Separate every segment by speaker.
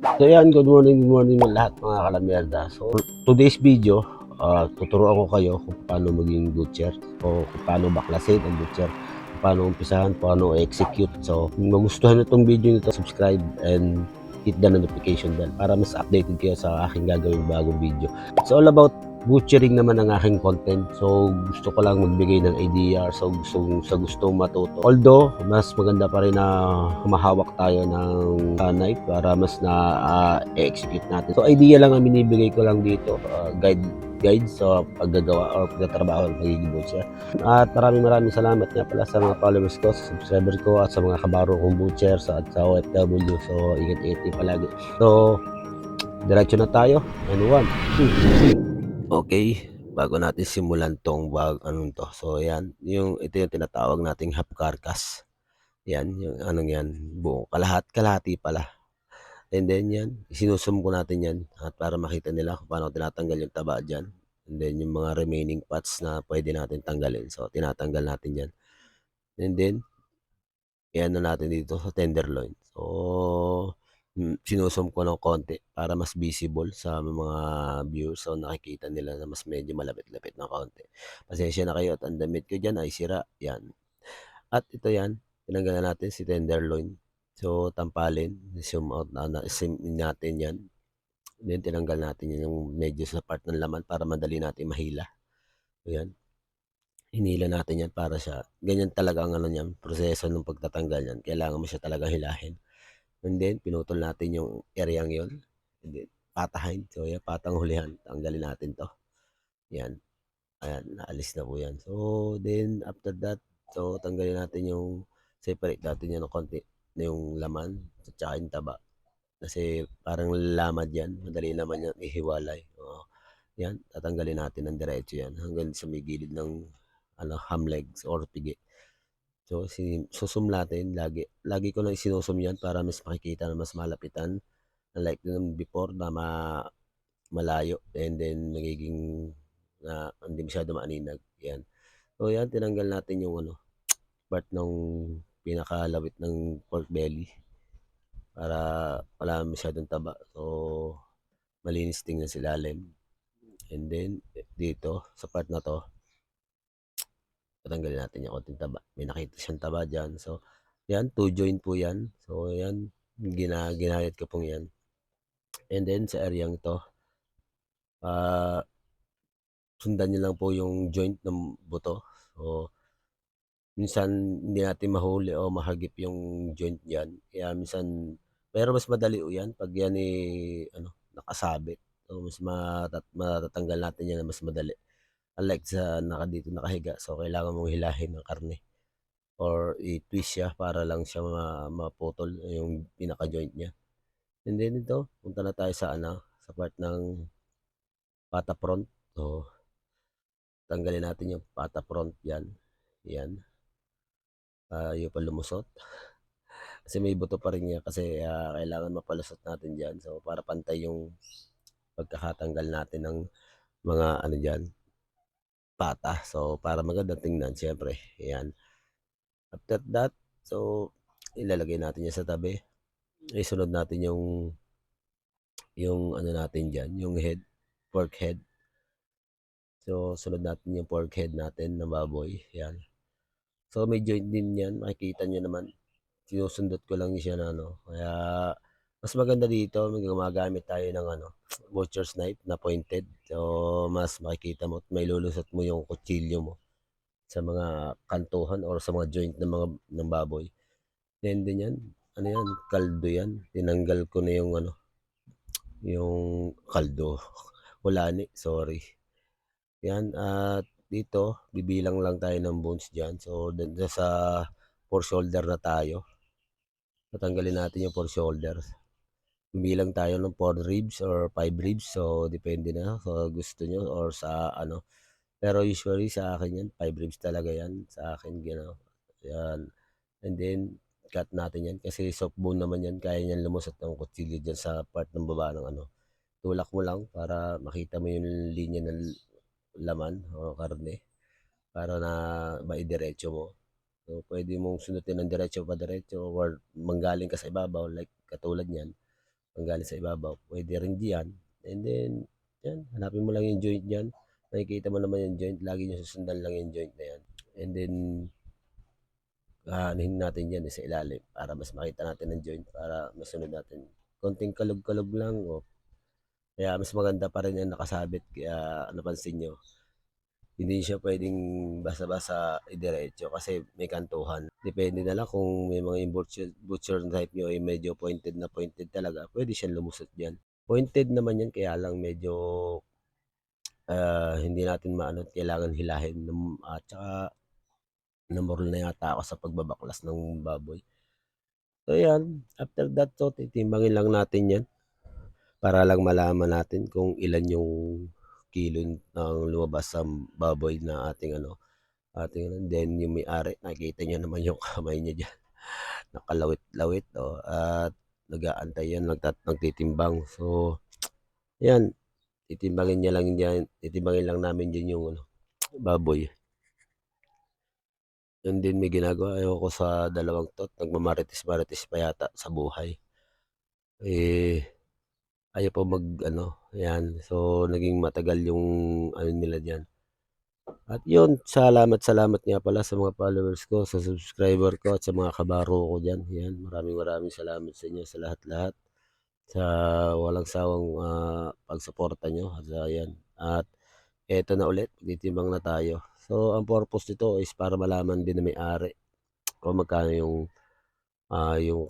Speaker 1: So yan, good morning mo lahat mga kalamerda. So today's video, tuturuan ko kayo kung paano maging butcher o kung paano baklasin ang butcher, kung paano umpisahan, paano execute. So kung magustuhan nyo itong video nito, subscribe and hit the notification bell para mas updated kayo sa aking gagawing bagong video. It's all about butchering naman ang aking content. So gusto ko lang magbigay ng idea sa gustong matuto. Although mas maganda pa rin na humahawak tayo ng knife para mas na execute natin. So idea lang ang binibigay ko lang dito, guide sa paggagawa or pagtatrabaho ng pagiging butcher. At maraming salamat nga pala sa mga followers ko, sa subscriber ko at sa mga kabaro kong butchers at sa OFW. So ingat-ingat din palagi. So diretso na tayo. And 1, 2, 3. Okay, bago natin simulan 'tong anong 'to, so yan, ito yung tinatawag nating half carcass. Yan, yung anong yan, buong kalahati pala. And then yan, sinusum ko natin yan at para makita nila kung paano tinatanggal yung taba diyan. And then yung mga remaining parts na pwede natin tanggalin, so tinatanggal natin yan. And then i-ano natin dito sa tenderloin. So, sinusum ko ng konti para mas visible sa mga viewers. So, nakikita nila na mas medyo malapit-lapit ng konti. Pasensya na kayo at ang damit ko dyan ay sira. Yan. At ito yan, tinanggalan natin si tenderloin. So, tampalin, zoom out zoom in natin yan. Then, tinanggal natin yan yung medyo sa part ng laman para madali natin mahila. Ayan. Hinila natin yan para siya, ganyan talaga ang ano niyan, proseso ng pagtatanggal niyan. Kailangan mo siya talagang hilahin. And then, pinutol natin yung areang yon. And then, patahin. So, yan, patang hulihan. Tanggalin natin to. Yan. Ayan, naalis na po yan. So, then, after that, so, tanggalin natin yung, separate natin yan ng konti na yung laman at saka yung taba. Kasi parang lamad yan. Madali naman yan ihiwalay. Yan, tatanggalin natin ng diretso yan hanggang sa may gilid ng ham legs or pigi. So, susumlatin lagi. Lagi ko lang isinusum yan para mas makikita na mas malapitan. Unlike nung before na malayo and then nagiging na hindi masyado maaninag. Yan. So, yan, tinanggal natin yung part ng pinakalawit ng pork belly para wala masyadong taba. So, malinis tingnan sa ilalim. And then, dito, sa part na to, tatanggalin natin yung konting taba. May nakita siyang taba dyan. So, yan, 2 joint po yan. So, yan, ginayat ko pong yan. And then, sa areang ito, sundan nyo lang po yung joint ng buto. So, minsan hindi natin mahuli o mahagip yung joint yan. Kaya minsan, pero mas madali o yan pag yan nakasabit. So, mas matatanggal natin yan na mas madali. Unlike sa dito nakahiga. So, kailangan mong hilahin ng karne or i-twist siya para lang siya maputol yung pinaka-joint niya. And then ito, punta na tayo sa sa part ng pata front. So, tanggalin natin yung pata front yan. Yan. Yung palumusot. Kasi may buto pa rin niya kasi kailangan mapalusot natin dyan. So, para pantay yung pagkakatanggal natin ng mga dyan, pata. So, para maganda tingnan, syempre. Yan. After that, so, ilalagay natin yan sa tabi. Isunod natin yung natin dyan, yung pork head. So, sunod natin yung pork head natin na baboy. Yan. So, may joint din yan. Makikita nyo naman. Sinusundot ko lang siya na Kaya, mas maganda dito, gumagamit tayo ng butcher's knife na pointed. So, mas makikita mo at may lulusot mo yung kutsilyo mo sa mga kantuhan or sa mga joint ng ng baboy. Then din yan, yan, kaldo yan. Tinanggal ko na yung kaldo. Hulani, sorry. Yan, at dito, bibilang lang tayo ng bones dyan. So, sa 4 shoulder na tayo. Tatanggalin natin yung 4 shoulders. Bibilang tayo ng 4 ribs or 5 ribs. So, depende na sa gusto nyo or sa Pero usually sa akin yan, 5 ribs talaga yan. Sa akin, yan. And then, cut natin yan. Kasi soft bone naman yan. Kaya yan lumusot ng kutsilyo dyan sa part ng baba ng Tulak mo lang para makita mo yung linya ng laman o karne para na maidiretso mo. So, pwede mong sunutin ng diretso pa diretso or manggaling ka sa ibabaw like katulad niyan. panggaling sa ibabaw, puwede rin diyan. And then 'yan, hanapin mo lang yung joint niyan, makikita mo naman yung joint, lagi niyong susundan lang yung joint na 'yan. And then aanuhin natin 'yan, sa ilalim para mas makita natin ang joint para masunod natin. Konting kalog-kalog lang o kaya mas maganda pa rin 'yan nakasabit kaya napansin niyo, hindi siya puwedeng basta-basta idiretso kasi may kantuhan. Depende na lang kung may mga butcher type niyo ay medyo pointed talaga, puwede siyang lumusot diyan. Pointed naman 'yan kaya lang medyo, hindi natin maano, kailangan hilahin at saka namorol na yata ako sa pagbabaklas ng baboy. So 'yan, after that so titimbangin lang natin 'yan para lang malaman natin kung ilan yung kilo ng lumabas sa baboy na ating ano, then yung may-ari nakikita niyo naman yung kamay niya diyan, nakalawit-lawit, at nag-aantay 'yan, nagtitimbang. So 'yan, titimbangin lang namin diyan yung ano, baboy. And then may ginagawa, ewan ko sa dalawang 'to, nagmamarites-marites pa yata sa buhay. Eh, ayaw pa mag-ano, 'yan. So, naging matagal yung ano nila diyan. At yun, salamat nga pala sa mga followers ko, sa subscriber ko at sa mga kabaro ko diyan, 'yan. Maraming salamat sa inyo sa lahat-lahat, sa walang sawang, pagsuporta niyo at ayan. At eto na ulit, titimbang na tayo. So, ang purpose nito is para malaman din ng may-ari kung magkano yung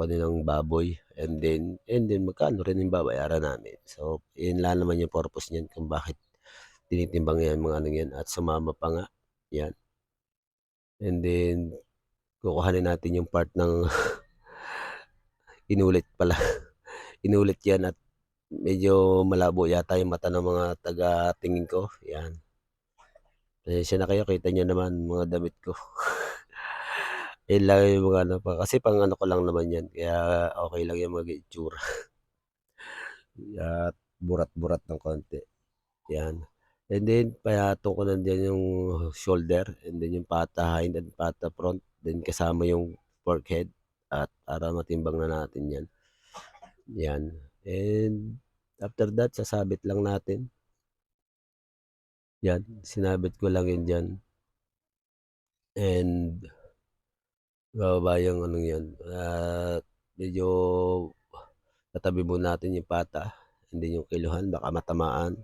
Speaker 1: kanilang baboy, and then magkano rin yung babayaran namin. So, yun lang naman yung purpose niyan kung bakit tinitimbang yan mga ano yan at sumama pa nga, yan. And then kukuhanin natin yung part ng inulit pala, inulit yan at medyo malabo yata yung mata ng mga taga-tingin ko, yan. Pasensya na kayo, kita niyo naman mga damit ko. Yun lang yung mga ano pa, kasi pang ano ko lang naman yan kaya okey lang yung mga itsura at burat-burat ng konti. Yan. And then payatong ko nandiyan yung shoulder and then yung pata hind and pata front, then kasama yung pork head at para matimbang na natin 'yan, 'yan. And after that sasabit lang natin, 'yan, sinabit ko lang 'yan diyan and ibababa yung anong 'yan at medyo tatabi muna natin yung pata and then yung kiluhan baka matamaan,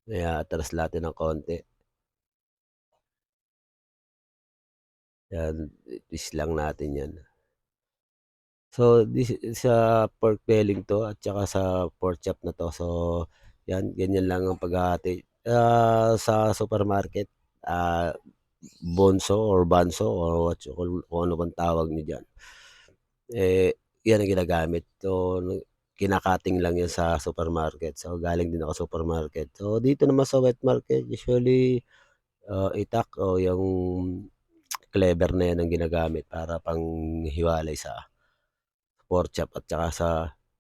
Speaker 1: kaya atras natin ng konti, 'yan, i-twist lang natin 'yan. So, sa pork belly 'to at saka sa pork chop na 'to. So, 'yan, ganyan lang ang paghahati. Sa supermarket, bonso or banso or what you call kung ano bang tawag niyo diyan, 'yan ang ginagamit. So, kina-cutting lang 'yan sa supermarket. So, galing din ako supermarket. So, dito naman sa wet market usually, itak o yung clever na 'yan ang ginagamit para panghiwalay sa pork chop at saka sa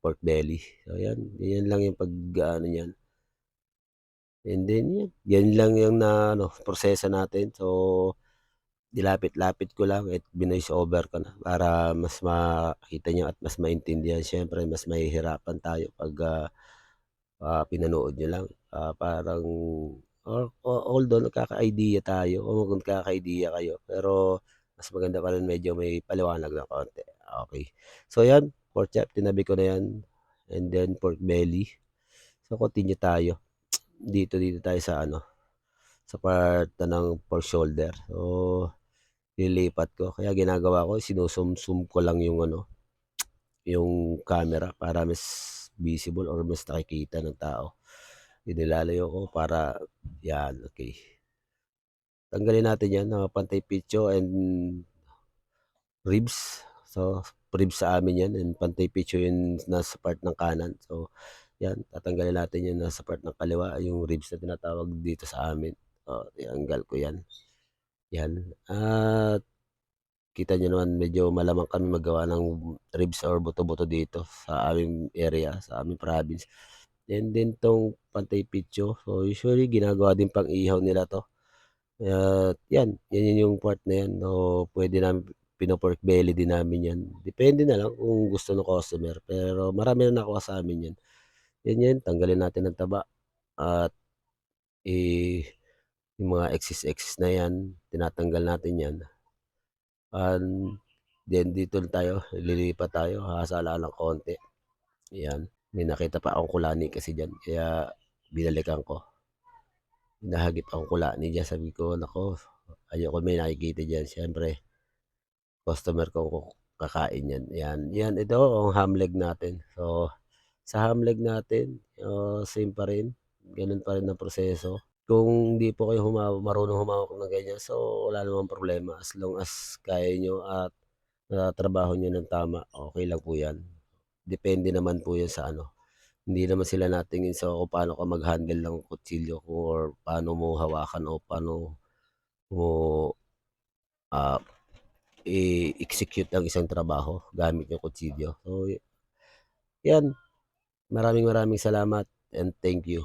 Speaker 1: pork belly. So 'yan, ganyan lang yung pag-aano niyan. And then 'yan, yan lang yung na ano, proseso natin. So, nilapit-lapit ko lang at vinoice over ko na para mas makita niyo at mas maintindihan. Siyempre mas mahihirapan tayo 'pag, pinanood niyo lang. Parang although nagkaka-idea tayo o nagkaka-idea kayo, pero mas maganda pa rin medyo may paliwanag ng konti, okey. So 'yan, pork chop tinabi ko na 'yan and then pork belly. So continue tayo, dito tayo sa ano, sa part ng pork shoulder. So nililipat ko, kaya ginagawa ko sinusum-sum ko lang yung ano, yung camera para mas visible or mas nakikita ng tao. Inilalayo ko para 'yan, okey. Tanggalin natin 'yan, pantay pitso and ribs. So, ribs sa amin 'yan and pantay pitso yung nasa part ng kanan. So, 'yan tatanggalin natin yung nasa part ng kaliwa, yung ribs na tinatawag dito sa amin. Tinanggal ko 'yan, 'yan. At kita niyo naman medyo malamang kami magawa ng ribs or buto-buto dito sa aming area, sa aming province. And then 'tong pantay pitso, so usually ginagawa din pang-ihaw nila 'to. At 'yan, 'yan yung part na 'yan, so puwede namin pino-pork belly din namin 'yan. Depende na lang kung gusto ng customer, pero marami na nakuha sa'min 'yan. 'Yan, tanggalin natin ang taba at, yung mga excess na 'yan, tinatanggal natin 'yan. Then dito na tayo, lilipat tayo, hahasala lang konti, 'yan. May nakita pa akong kulani kasi diyan kaya binalikan ko. Hinahagip akong kulani diyan, sabi ko, naku, ayoko may nakikita diyan, siyempre customer ko kakain 'yan, 'yan ito ang ham leg natin. So, sa ham leg natin, same pa rin, gano'n pa rin ang proseso. Kung hindi po kayo marunong humawak ng ganyan, so wala namang problema as long as kaya niyo at natrabaho niyo ng tama, okey lang po 'yan. Depende naman po 'yan sa ano, hindi naman sila natingin sa kung paano ka mag-handle ng kutsilyo or paano mo hawakan o paano mo, ah, i-execute ang isang trabaho gamit yung kutsilyo. So 'yan, maraming maraming salamat and thank you.